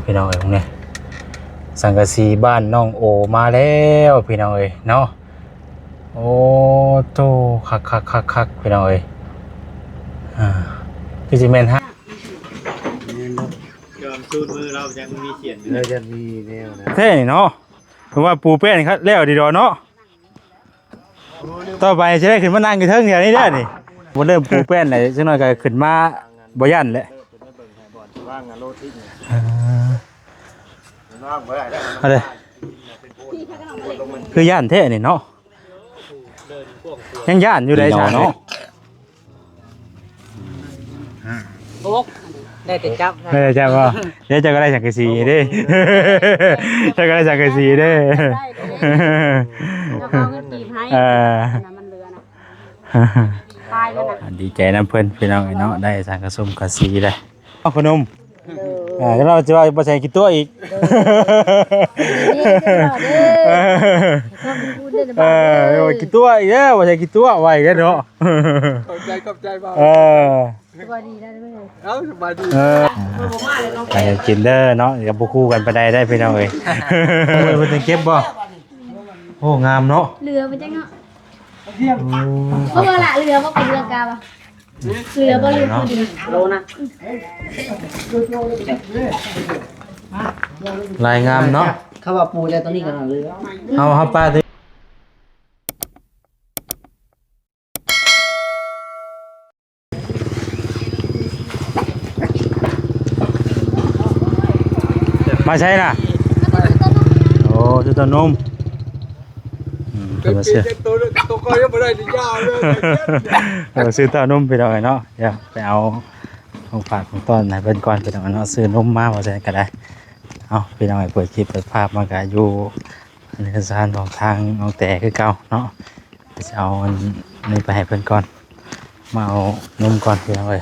พี่น้องเอ้ยพวกนี้สังกะสีบ้านน้องโอมาแล้วพี่น้องเอ้ยเนาะโอ้โตคักพี่น้องเอ้ยพี่จิเมนฮะยอมสูดมือเราจะมีเขียน เราจะมีแนวนะ เท่นี่เนาะผมว่าปูเป้นครับแล้วดีดอเนาะต่อไปจะได้ขึ้นมานั่งอยู่เทิงเดียวนี้ได้นี่บ่เริ่มปูแป้นไหนจังหน่อยก็ขึ้นมาบ่ยันแหละ ว่างงานโลทิ้ง อะไรคือย่านแท้นี่เนาะยังย่านอยู่เลยชาเนาะ โอ๊กได้แต่จับ ไม่ได้จับว่าเดี๋ยวจะก็ได้สังกะสีเด้จะก็ได้สังกะสีเด้ แล้วเอาเงินตีบให้มันเรือนะตายแล้วนะ ดีใจน้ำเพื่อนพี่น้องไอ้เนาะได้สังกะสมกะสีได้เอาขนมแล้วเราจะว่าบ่ใส่กี่ตัวอีกกี่ตัวอีกแล้วบ่ใส่กี่ตัวไว้กันเนาะ ขอบใจบ้าง สบายดีได้ไหม เอ้าสบายดี ไปกินเด้อเนาะเดี๋ยวบ่คู่กันไปได้เพี่น้องเอ้ยเพิ่นเก็บบ่โอ้งามเนาะ เรือมันจังเนาะเพราะว่าละเรือว่าเป็นเรือกาบเรือบ่เรือคนเดียวโลนะ ลายงามเนาะ เขาว่าปูแล้วตัวนี้กันเรือ เอาป้าติมาใช่น่ะโอ้จุดต้นนมมาซื้อ ตัวก็ยังไม่ได้ที่ยาวเลย ซื้อต้นนมไปหน่อยเนาะเดี๋ยวไปเอาของฝากของต้นไหนเป็นก่อนไปหน่อยเนาะซื้อนมมาว่าใช่ก็ได้เอาไปหน่อยเปิดคลิปเปิดภาพมากะอยู่ในสถานของทางน้องแต่คือเก่าเนาะจะเอานี่ไปให้เพื่อนก่อนมาเอานมก่อนไปหน่อย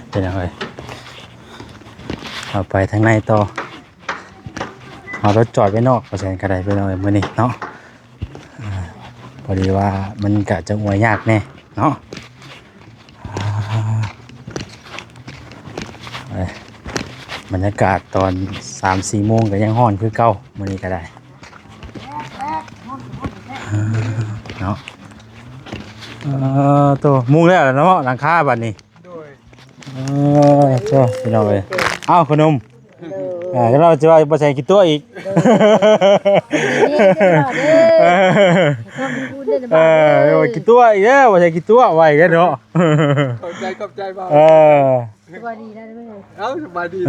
ไปหน่อยเอาไปทางในต่อเอารถจอดไว้นอกประชันกระไดไปหน่อยมื้อนี้เนาะพอดีว่ามันกะจะอวยยากแน่เนาะบรรยากาศตอน 3-4 โมงก็ยังฮ้อนคือเก่ามื้อนี้ก็ได้เนาะตัวมุงแล้วเนาะหลังคาบัดนี้โถ่พี่น้องเอ้ยเอาขนมแล้วเราจะว่าบ่ใส่กี่ตัวอีกกี่ตัวอีกแล้วบ่ใส่กี่ตัวไว้กันเนาะ ขอบใจบ้าง สบายดีได้ไหม เอ้าสบายดี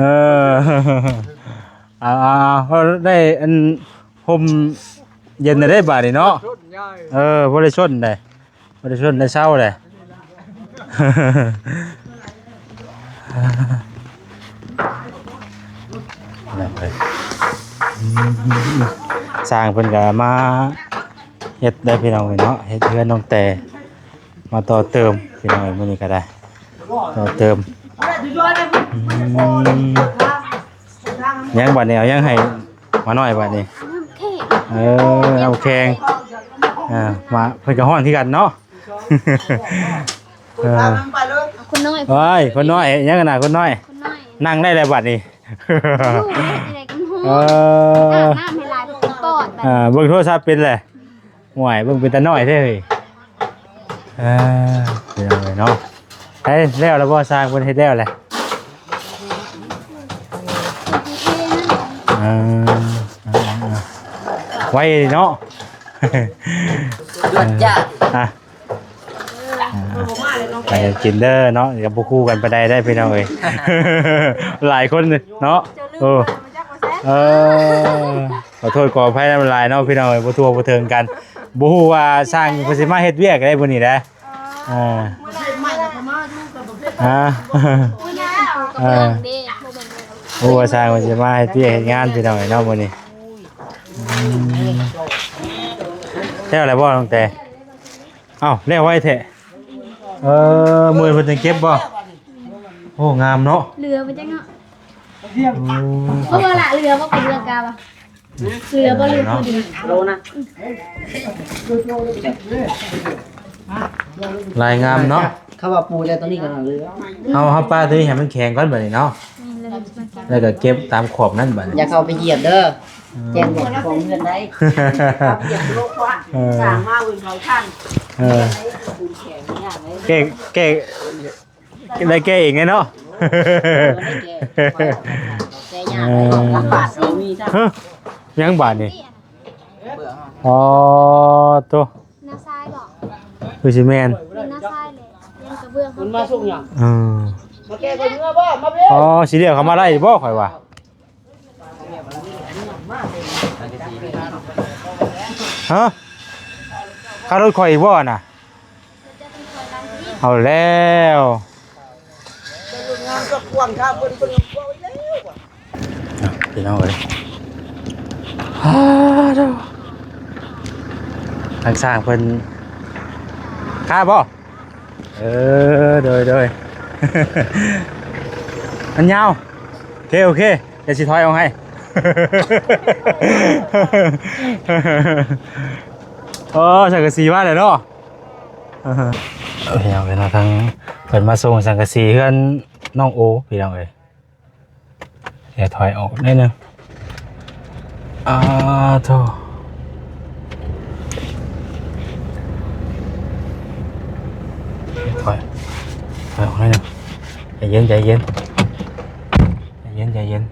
เขาได้อันห่มเย็นได้บาดนี่เนาะ ชดง่าย บ่ได้ชนได้บ่ได้ชนได้เช้าได้สร้างเพิ่นก็มาเฮ็ดได้พี่น้องเนาะเฮ็ดเพื่อนน้องแต่มาต่อเติมพี่น้องมื้อนี้ก็ได้ต่อเติมยังบัดนี้เอายังให้มาหน่อยบัดนี้เอาแข็งมาเพิ่นก็ฮ้อนที่กันเนาะคนน้อย เฮ้ยคนน้อยยังขนาดคนน้อย คนน้อย นั่งได้แล้วบัดนี้ อะไรกันหัวน้ำให้ลายเป็นปอดแบบ เบิ่งโทรศัพท์เป็นแหละห่วยเบิ่งเป็นตาน้อยแท้เฮ้ยเดี๋ยวเลยเนาะเฮ้ยแล้วบ่สร้างเพิ่นเฮ็ดแล้วแหละไว้เนาะ จ้า ไปกินเด้อเนาะเดี๋ยวบ่คู่กันไปได้พี่น้องเอ้ย หลายคนเนาะขอโทษขออภัยน้ำลายเนาะพี่น้องเอ้ยบ่ทั่วบ่ถึงกันบ่ฮู้ว่าสร้างเพิ่นสิมาเฮ็ดเวียกได้บ่นี่แหละโอ้ว่าสร้างเพิ่นสิมาเฮ็ดเวียกเฮ็ดงานพี่น้องเอ้ยเนาะมื้อนี้แล้วอะไรบ่น้องแต่เอ้าแล้วไว้แท้มือเพิ่นจะเก็บบ่โอ้งามเนาะ เรือมันจังเนาะเพราะว่าละเรือว่าเป็นเรือกาบเรือบ่เรือคนเดียวโลนะ ลายงามเนาะ เ เขาว่าปูได้ตัวนี้กันเรือ เอาปลาตัวนี้ให้มันแข็งก่อนบัดนี้เนาะ นี่เลยมันแข็ง แล้วก็เก็บตามขอบนั่นบัดนี้ อย่าเข้าไปเหยียบเด้อแจ้งบอกของเงินได้เหยียบโลกว่าสร้างมาวิ่งเขาท่าน ปูแข็งอย่างไร แก้ได้แก้เองไงเนาะ แกยากลำบากสีมีจ้ะ เฮ้ยยังบาดนี่ เบื่อ อ๋อตัว หน้าซ้ายบอก คือสิแม่น เป็นหน้าซ้ายเลยเรียนกระเบื้อง คุณมาส่งอย่าง อืม มาแก้คนเมื่อบ่มาเบี้ย อ๋อสิเรียกเขามาได้บ่ข่อยว่าฮะค่ารถข่อยอีกบ่น่ะ จะเป็นคนรังที่ เอาแล้ว งานก็ควงข้าวเป็นกลัวไว้แล้ว พี่น้องเอ้ยทางสร้างเพิ่นค่าบ่โดย มันยาวโอเคเดี๋ยวสิถอยเอาให้ โอ้สังกะสีมาเลยเนาะพี่น้องเอ้ยเนาะทั้งเพิ่นมาส่งสังกะสีเฮือนน้องโอพี่น้องเอ้ยเดี๋ยวถอยออกนิดนึงโธ่ถอยออกนิดนึงใจเย็น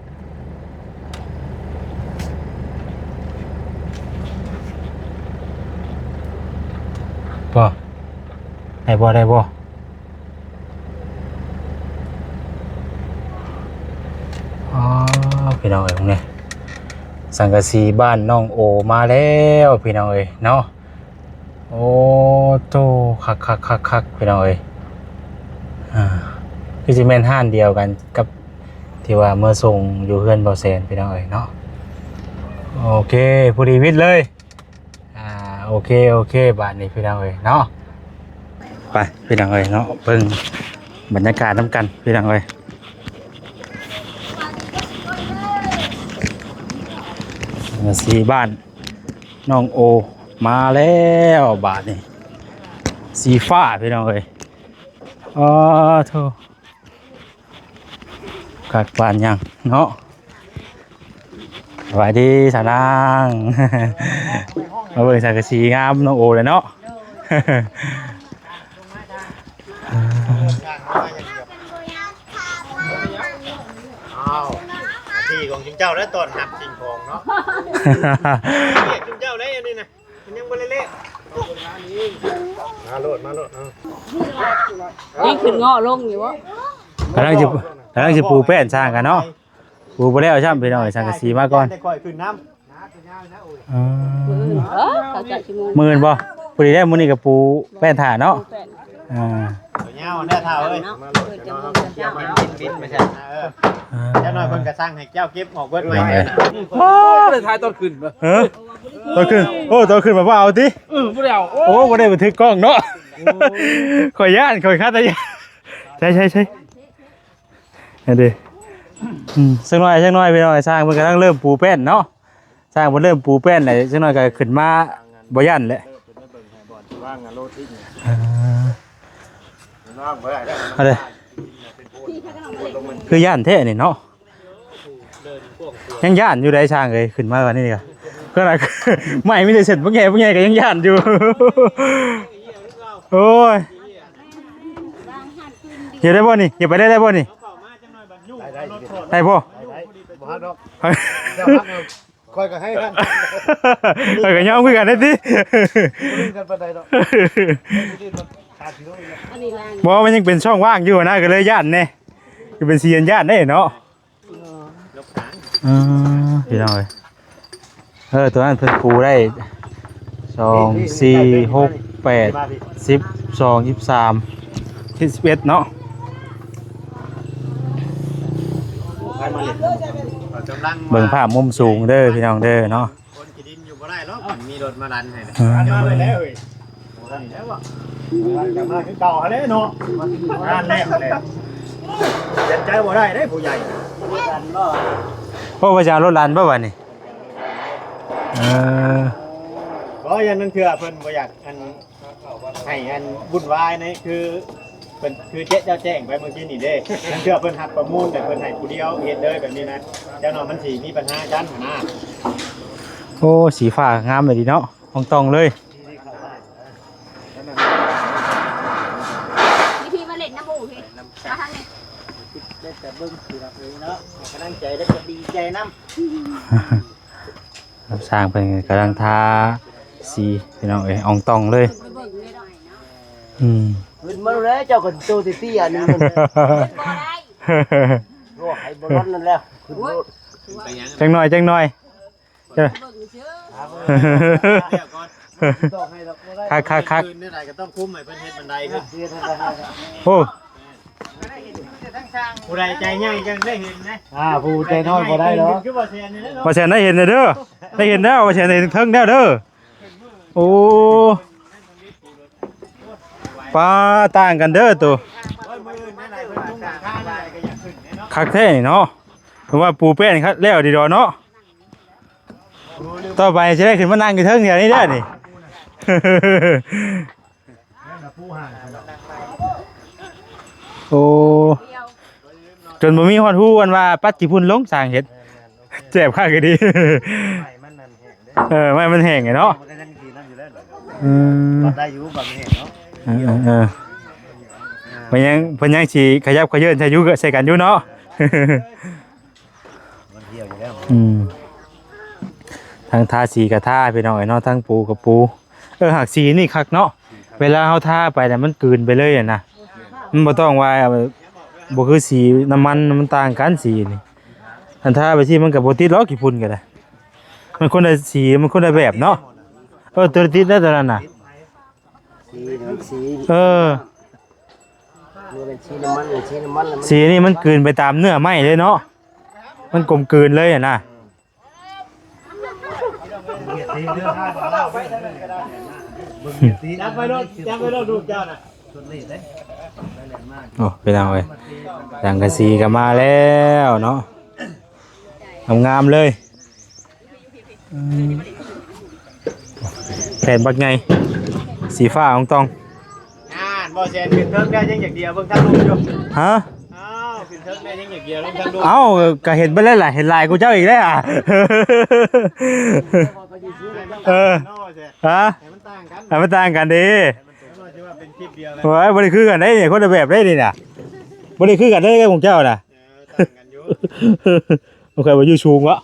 บ่ได้บ่พี่น้องเอ้ยพวกนี้สังกะสีบ้านน้องโอมาแล้วพี่น้องเอ้ยเนาะโอ้โตคักพี่น้องเอ้ยคือสิแม่นห้านเดียวกันกับที่ว่าเมื่อส่งอยู่เฮือนเบาแสนพี่น้องเอ้ยเนาะโอเคผู้ดีมิตรเลยโอเคบาดนี้พี่น้องเอ้ยเนาะไปพี่น้องเอ้ยเนาะเบิ่งบรรยากาศนำกันพี่น้องเอ้ยสีบ้านน้องโอมาแล้วบาทนี่สีฟ้าพี่น้องเอ้ยโธ่กัดปานยังเนาะสวัสดีสาวนาง มาเบิ่งสังกะสีงามน้องโอเลยเนาะ อ้าวที่ของจุงเจ้าแล้วตอนหักสิ่งของเนาะเนี่ยจุงเจ้าได้อันนี้นะมันยังบ่เละๆมาโลดนี่ขึ้นเงาะลงอยู่วะ กำลังจะปูแป้นสร้างกันเนาะปูไปแล้วใช่ไหมพี่น้องสังกะสีมาก่อน แต่ก่อยขึ้นน้ำ เขาจะชิม หมื่นบ่ปูดีได้มื้อนี้กับปูแป้นถ่าเนาะ เงาเนี่ยเท่าเอ้ยมาโลดจะนอนเกี่ยวบินไม่ใช่เจ้าหน่อยเพิ่นก็สร้างให้เจ้าเก็บออกเบิดใหม่เลยนะ ได้ทายตอนขึ้นป่ะ ตัวขึ้นมาว่าเอาติ ไม่ได้เอา โอ้บ่ได้บันทึกกล้องเนาะข่อยย่านข่อยคาดตาใช่อันนี้สักหน่อยพี่น้องสร้างเพิ่นกำลังเริ่มปูแป้นเนาะสร้างเพิ่นเริ่มปูแป้นแล้วสักหน่อยก็ขึ้นมาบ่ย่านแหละ ว่างงานโลดทิ้ง เอาเลยคือย่านแท้นี่เนาะยังย่านอยู่ได้ช่างเลยขึ้นมาวันนี้นี่ก็น่ะไม่มีแต่เสร็จพวกแง่ก็ยังย่านอยู่โอ้ยอย่าได้บ่นี่อย่าไปได้บ่นี่ได้บ่คอยก็ให้กัน เออก็ย่อมคุยกันได้ติบ่มันยังเป็นช่องว่างอยู่นะก็เลยย่านแน่ก็เป็นเสียนย่านได้เนาะพี่น้องตัวนั้นเพิ่นปูได้2 4 6 8 10 2 23 11เนาะเบิ่งภาพมุมสูงเด้อพี่น้องเด้อเนาะคนกินดินอยู่บ่ได้หรอกมีรถมาดันให้นะมาแล้วเอ้ยบ่ได้แล้วว่ะจะมาคือเก่าแล้วเนาะงานแรกแล้วยันใจบ่ได้ได้ผู้ใหญ่ พ่อประชารถลานบ่วะนี่ก็ยังนั่นคือเพิ่นบ่อยากอันให้อันวุ่นวายนี่คือ เพิ่นคือเจ้าแจ้งไปเมื่อกี้นี่เด้นั่นเชื่อเพิ่นหักประมูลแต่เพิ่นให้ผู้เดียวเฮ็ดเลยแบบนี้นะเจ้าน้องมันสิมีปัญหากันหัวหน้า โอ้สีฟ้างามเลยดีเนาะอองตองเลย วิธีมาเล่นน้ำหมูพี่มาทางนี้ ได้แต่เบิ่งคือรับเลยเนาะกำลังใจได้ก็ดีใจนำ สร้างเป็นกำลังทาสีพี่น้องเอ้ยอองตองเลย ไปเบิ่งเลยหน่อยเนาะ อืม ขึ้นมาแล้วเจ้าก็โตติๆอันนึง บ่ได้ โอ้ให้บ่ร้อนนั่นแล้วขึ้นรถ จังหน่อยเจ้า เบิ่งเชื่อ ต้องให้เราบ่ได้ คัก คืนนี่ไหนก็ต้องคุ้มให้เพิ่นเฮ็ดบันไดขึ้น เสียทางนั้น โอ้ ผู้ใดใจใหญ่จังได้เห็นนะ ผู้ใจน้อยบ่ได้เนาะ คือบ่แซนนี่เนาะ มาแชนได้เห็นเลยเด้อได้เห็นแล้วมาแชนได้เทิงแล้วเด้อโอ้ป้าต่างกันเด้อตัว โอ้ยมื้ออื่นนั่นไหนเพิ่นทุ่งหลังคาได้ก็อยากขึ้นเนาะ คักแท้นี่เนาะเพราะว่าปูแป้นครับแล้วดีดอเนาะต่อไปจะได้ขึ้นมานั่งอยู่เทิงเดี๋ยวนี้เด้อนี่ ผู้ห่างกันดอก โอ้จนบ่มีฮอดฮู้กันว่าปัดจิพุ่นลงสร้างเฮ็ดเจ็บคักก็ดี มันนั่นแห้งเด้อ ไม่มันแห้งไงเนาะ มันก็ยังดีนั่นอยู่แล้ว อืม ได้อยู่บางแห่งเนาะ เพิ่นยังสิขยับขยื่นใช้อยู่ก็ใส่กันอยู่เนาะ มันเที่ยวอยู่แล้ว อืมทั้งทาสีกับทาพี่น้องไอ้เนาะทั้งปูกับปูหักสีนี่คักเนาะเวลาเฮาทาไปน่ะมันกลืนไปเลยอ่ะนะมันบ่ต้องว่าบ่คือสีน้ำมันต่างกันสีนี่อันทาไปที่มันก็บ่ติดหรอกขี้ฝุ่นก็ได้มันคนละสีมันคนละแบบเนาะตัวติดได้ตัวนั้นน่ะ สี เออ นี่เป็นสีน้ำมันสีน้ำมัน สีนี่มันกลืนไปตามเนื้อไม้เลยเนาะมันกลมกลืนเลยอ่ะนะ จับไปรถดูเจ้าน่ะ โอ้ไปเอาเลยดังกะสีก็มาแล้วเนาะงามๆเลยแผ่นบักไงสีฟ้าของตอง บ่แซนขึ้นเทิงได้ยังอย่างเดียวเบิ่งทางลงอยู่ ฮะ อ้าวขึ้นเทิงได้ยังอย่างเดียวลงทางลง เอ้าก็เห็นไปแล้วล่ะเห็นลายกูเจ้าอีกแล้วอ่ะ ฮะ ให้มันต่างกัน มันต่างกันดี มันจะว่าเป็นคลิปเดียวเลย โอ้ยบริคือกันได้เนี่ยคนละแบบได้ดิน่ะบริคือกันได้ของเจ้าน่ะ ต่างกันอยู่ โอเคว่าอยู่ชูงวะ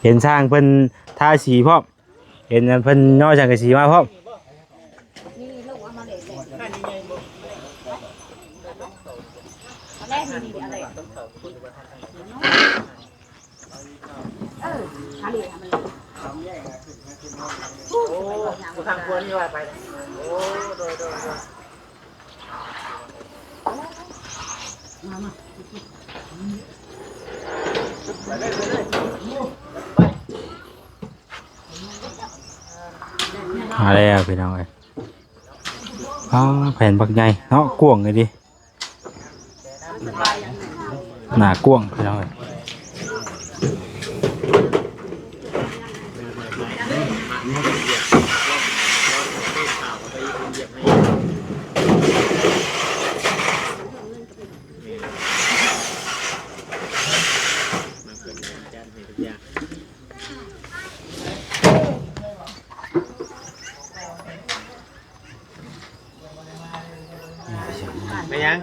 เห็นช่างเพิ่นทาสีพร้อมเห็นเพิ่นย่อช่างกะสีมาพร้อม นี่ลูกเอามาเล่นแรกนี่อะไรทะเลทำอะไร ทางควรอยู่ไปโอ้โดย มาแล้วพี่น้องเอ้ยแผ่นบักใหญ่เนาะกว้างเลยดิหน้ากว้างพี่น้องเอ้ยไม่ยัง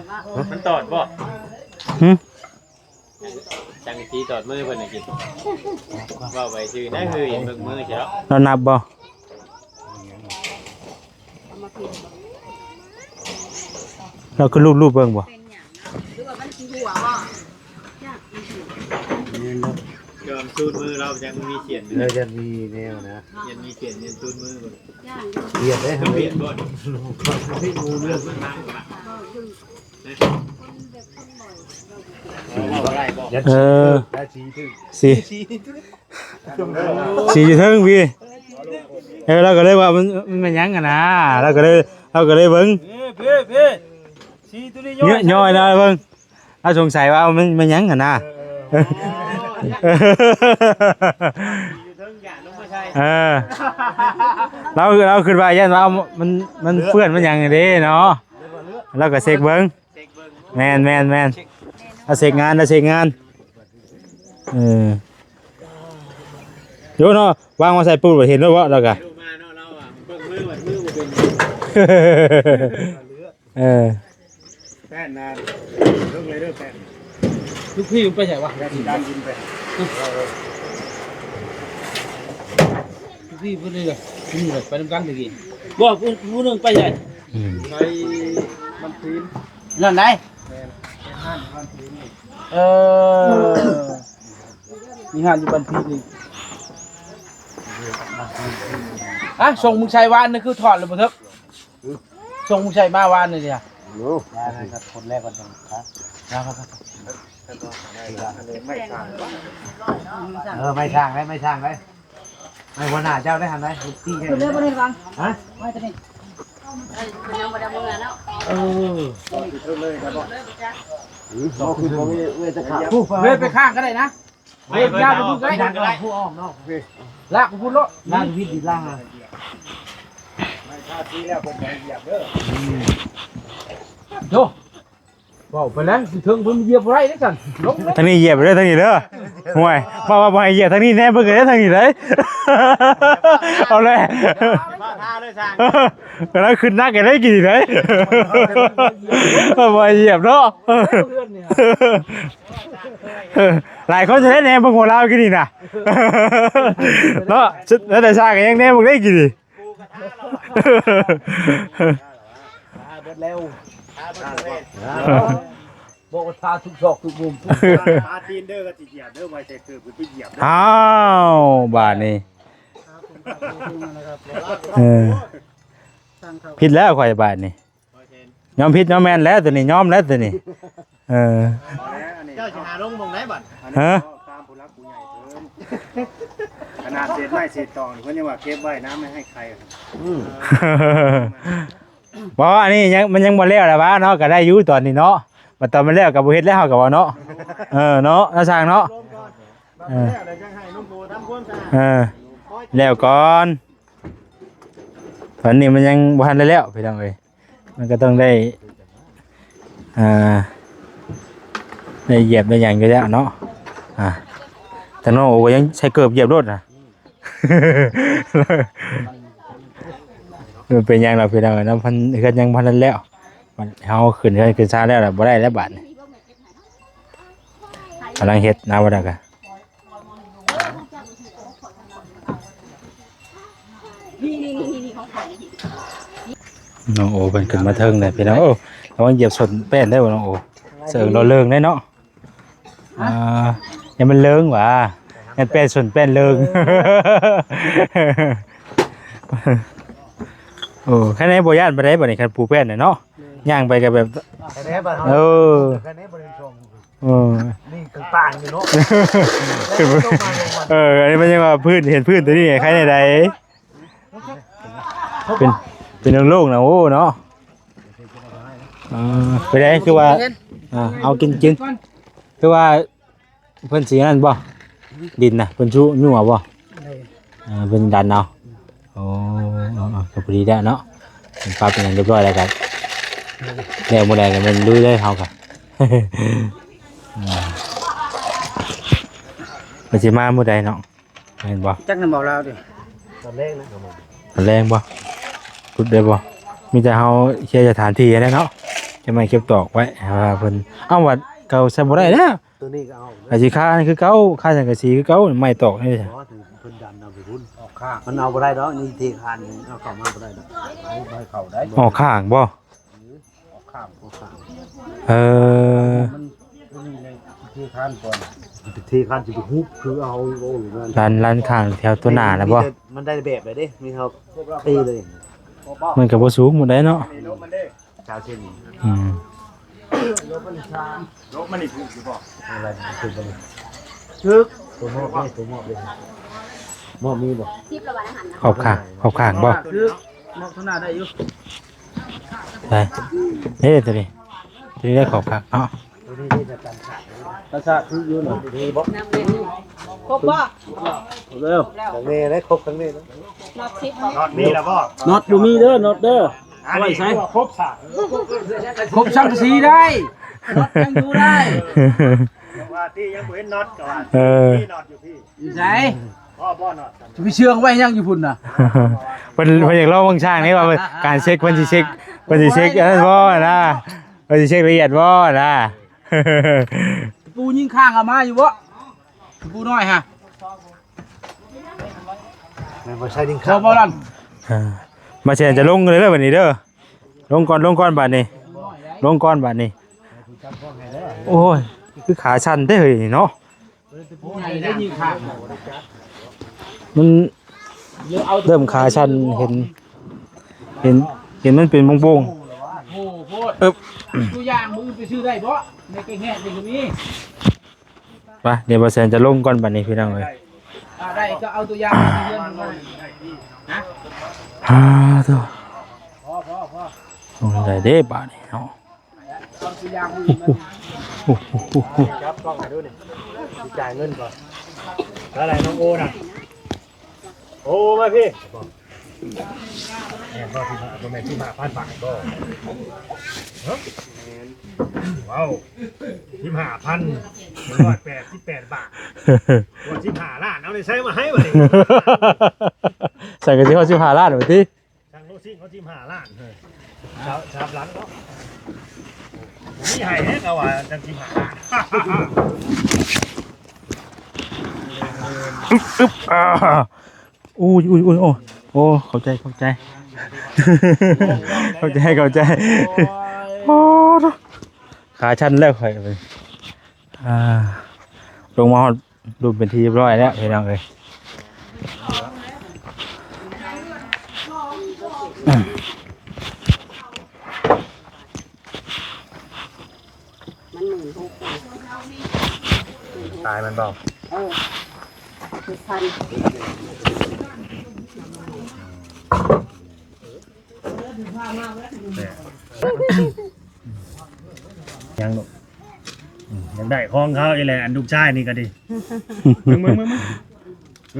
มันตอดบ่ หึ จังทีตอดมือเพิ่นน่ะกินว่าไปชื่อนั่นคืออย่างเบิ่งมือใช่แล้ว เรานับบ่เราก็รูปเบิ่งบ่ เป็นอย่างนะหรือว่ามันสีหัวบ่ ยอมซูดมือเราจังมีเขียน เราจะมีแนวนะ ยันมีเขียนยันซูดมือบ่ ย่าง เบียดได้ เปลี่ยนบ่ ที่งูเลือด มันทางบ่ล่ะ เออสีอยู่เทิงพี่เราก็เลยว่ามันหยังกันนะเราก็เลยเบิ่ง พี่สีตัวนี้ ย่อยนะเบิ่งเราสงสัยว่ามันหยังกันนะ อยู่เทิงอย่าลงมา เราขึ้นว่ายันว่ามันเปื้อนมันหยังเด้เนาะเราก็เช็คเบิ่งแม่นเอาเช็คงานโยเนาะวางมาใส่ปูนบ่เห็นแล้วบ่เราก็ ดูมาเนาะเราอ่ะเบิ่งมือบ่เป็น แป้นนานเรื่องเลยเรื่องแป้น ลูกพี่ไปไหนวะ ด้านกินไป ลูกพี่พูดเลยนี่เลยไปน้ำกันตะกี้บอกผู้นึงไปไหน ในมันทีน นั่นไหน เออมีงานอยู่บันทีนี่อ่ะส่งมึงชัยวานนี่คือถอดเลยบ่เถอะส่งมึงชัยมาวานนี่เนี่ย รู้ครับคนแรกก่อนครับ ครับ ไม่ช่างไม่ช่างเลยไม่หัวหน้าเจ้าได้ทำไหมที่ คุณเลือกบ่ได้ฟัง ฮะ ว่าจะเป็น เป็นยังบ่ได้มื้อแล้ว เออ เลยครับบอกคือผมไม่จะขาด เว้ยไปข้างก็ได้นะเว้ยยาไปพูดก็ได้ ผู้อ้อมเนาะ ลากไปพูดโล ล่างวิทย์ดีล่างไม่ค่าที่แล้วผมไปเหยียบเด้อ โธ่บอกไปแล้วสิถึงเพิ่นเหยียบไรได้กันลง ทางนี้เหยียบไปเลยทางนี้เด้อห่วยว่าบ่ให้เหยียบทางนี้แน่เพิ่นก็ได้ทางนี้เลยเอาเลย มาท่าเลยช่าง แล้วขึ้นนักกันได้กี่เลยบ่ให้เหยียบเนาะหลายคนจะได้แน่เบิ่งหัวเรากี่นี่น่ะเนาะแล้วแต่ชาก็ยังแน่เบิ่งได้กี่นี่ เบิดแล้ว ท่าเบิดเลย บอกว่าทาทุกซอกทุกมุม ท่าตีนเด้อก็สิเหยียบเด้อไม่ใช่คือไปเหยียบ อ้าวบาดนี้ผิดแล้วข่อยบาดนี้ยอมผิดยอมแม่นแล้วตัวนี้ยอมแล้วตัวนี้เจ้าสิหาลงมองไหนบัด ฮะ ตามผู้รักผู้ใหญ่เพิ่นขนาดเศษไม้เศษตอนเพิ่นยังว่าเก็บไว้น้ำไม่ให้ใคร บ่อันนี้ยังมันยังบ่แล้วล่ะวะเนาะก็ได้อยู่ตอนนี้เนาะบัดตอนมันแล้วก็บ่เฮ็ดแล้วเฮาก็ว่าเนาะเนาะน้าช่างเนาะ แล้วเดี๋ยวจะให้ลุงโบทำความสะอาด แล้วก่อนตอนนี้มันยังบ่ทันได้แล้วพี่น้องเอ้ยมันก็ต้องได้ได้เหยียบได้หยังอยู่แล้วเนาะแต่น้องโอ้ก็ยังใช้เกือบเหยียบรถน่ะ มันเป็นหยังล่ะพี่น้องเอ้ยนะเพิ่นก็ยังบ่ทันแล้วมันเฮาขึ้นช้าแล้วล่ะบ่ได้แล้วบาดนี้กำลังเฮ็ดนะบ่ได้กะน้องโอเป็นขึ้นมาเทิงเลยพี่น้องโอ้ระวังเหยียบสนแป้นได้บ่น้องโอเสือเราเลิงได้เนาะยังมันเลิงว่ะยังแป้นสนแป้นเลิง โอ้แค่นี้บ่ย่านบ่ได้บ่นี่คันปูแป้นน่ะเนาะย่างไปก็แบบนี่ต่างๆอยู่เนาะอันนี้มันยังว่าพื้นเห็นพื้นตัวนี้ใครใดเป็นเรื่องโลกนะโอ้เนาะไปได้คือว่าเอากินคือว่าเพิ่นสีนั่นบ่ดินน่ะเพิ่นชูยั่วบ่เพิ่นดันเอาโอ้ก็พอดีได้เนาะปรับเป็นเรียบร้อยแล้วกันแล้วมื้อใดก็มันลุยเลยเฮาก็มันสิมามื้อใดเนาะเห็นบ่ จักนำบอกเราดิ ตอนแรกนะ แรงบ่พูดได้บ่มีแต่เฮาเคลียร์สถานที่แล้วเนาะจะไม่เก็บตอกไว้ว่าเพิ่นเอาวัดเก่าใช้บ่ได้แล้ว ตัวนี้ก็เอา อาสิค่านี่คือเก่าค่าสังกะสีคือเก่าไม่ตอกนี่จ้ะ เพราะถึงเพิ่นดันเอาไปรุ่น ออกข้าง มันเอาบ่ได้ดอกนี่เทคานเอาเข้ามาบ่ได้ดอกให้เข้าได้ ออกข้างบ่ ออกข้าง เออ มันมีในที่ข้างก่อน เทคานสิไปฮุบคือเอาโอ้ยนั่น ร้านข้างแถวตัวหน้านะบ่ มันได้แบบเลยเด้มีเฮาตีเลย มันก็บ่สูงหมดได้เนาะ ชาวเช่นนี้ อืม ลบมันนี่ถูกอยู่บ่อะไรถูกบ่ ทึก ตัวมอบเลยมอบมีบ่ ทิพย์ระบายอาหารนะ ขอบข้างบ่ ทึกมองข้างหน้าได้อยู่ ไปนี่ตัวนี้ได้ขอบข้างเนาะ ตัวนี้ได้จัดการขาด ประสาททึกอยู่หน่อย ดีบ่ น้ำเล่น ครบบ่ เร็ว ทั้งนี้ได้ครบทั้งนี้ นับสิบบ่ น็อตมีแล้วพ่อ น็อตบ่มีเด้อน็อตเด้อเอาไว้ใส่ ครบสาม ครบสังกะสีได้น็อตยังอยู่ได้ ว่าที่ยังบ่เห็นน็อตก็ว่า เออ ที่น็อตอยู่พี่ อยู่ไส พ่อน็อต จะไปเชื่องไว้ยังอยู่พุ่นน่ะ เพิ่นอยากเล่าบางช่างนี่ว่าการเช็คเพิ่นสิเช็คอันนั้นบ่นะเพิ่นสิเช็คละเอียดบ่นะ ปูยิงข้างเอามาอยู่บ่ปูน้อยฮะ มันบ่ใช่ดิ้ง พอบ่ลั่น มาเชิญจะลงเลยเด้อบัดนี้เด้อลงก่อนบัดนี้ลงก่อนบัดนี้โอ้ยคือขาชันเด้อเฮ้ยเนาะ ปูใหญ่ได้ยิงข้าง มันเริ่มขาชันเห็นมันเป็นโป่ง โอ้โหโพดตัวอย่างมือไปซื้อได้บ่ในแกงแห้งนี่ก็มี ๆไปเดี๋ยวมาเชิญจะลงก่อนบัดนี้พี่น้องเอ้ย ได้ก็เอาตัวอย่างมาเรียนมาฮะ ตัว พอ ลงได้เด้บัดนี้เนาะ เอาตัวอย่างมือมา ครับกล้องให้ดูนี่จ่ายเงินก่อนแล้วอะไรน้องโอน่ะโอ้มาพี่แม่ก็ที่มาตัวแม่ที่มาพันบาทก็ว้าวที่มา188บาทวันที่ผ่าล้านเอาในใช้มาให้บ่ดิ ใส่กระเทียมชิพาราดบัดนี้ ทางโลซิ่งเขาที่ผ่าล้านเลยชาบหลังเนาะนี่ให้เนี่ยเขาว่าจังที่ผ่าล้าน อุ้ยโอ้เข้าใจเข้าใจโอ้ขาชันแล้วข่อยไปลงมาดูเป็นทีเรียบร้อยแล้วพี่น้องเอ้ยตายมันบอก พัน ยังหนุยังได้ของเขาอีแหละอันลูกชายนี่ก็ดีมึ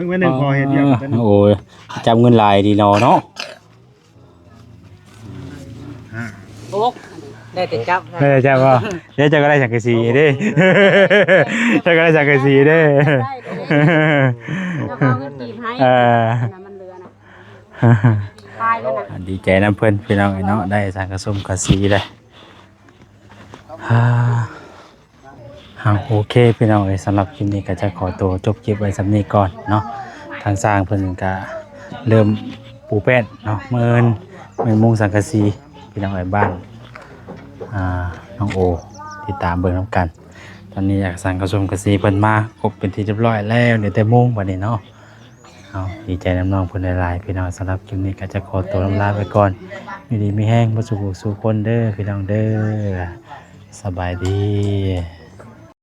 งไว้หนึ่งพอเห็นยังเป็น โอ้ยจำเงินลายดีเนาะ โอ๊กได้แต่จับ ไม่ได้จำว่าเดี๋ยวจะก็ได้สังกะสีเด้จะก็ได้สังกะสีเด้ แล้วก็เอาเงินกีบให้น้ำมันเรือนะตายแล้วนะ ดีใจน้ำเพิ่นพี่น้องเนาะได้สังกะสมกะสีเลยโอเคพี่น้องสำหรับคลิปนี้ก็จะขอตัวจบคลิปไว้สำนี้ก่อนเนาะทางสร้างเพิ่นก็เริ่มปูแป้นเนาะเมินมุงสังกะสีพี่น้องบ้านน้องโอติดตามเบิ่งน้ำกันตอนนี้อยากสั่งกระสมกระสีเพิ่นมาครบเป็นที่เรียบร้อยแล้วเดี๋ยวแต่โมงบัดนี้เนาะดีใจน้องๆเพิ่นหลายๆพี่น้องสำหรับคลิปนี้ก็จะขอตัวลาไปก่อนอยู่ดีมีแห้งบ่สู่คนเด้อพี่น้องเด้อสบายดี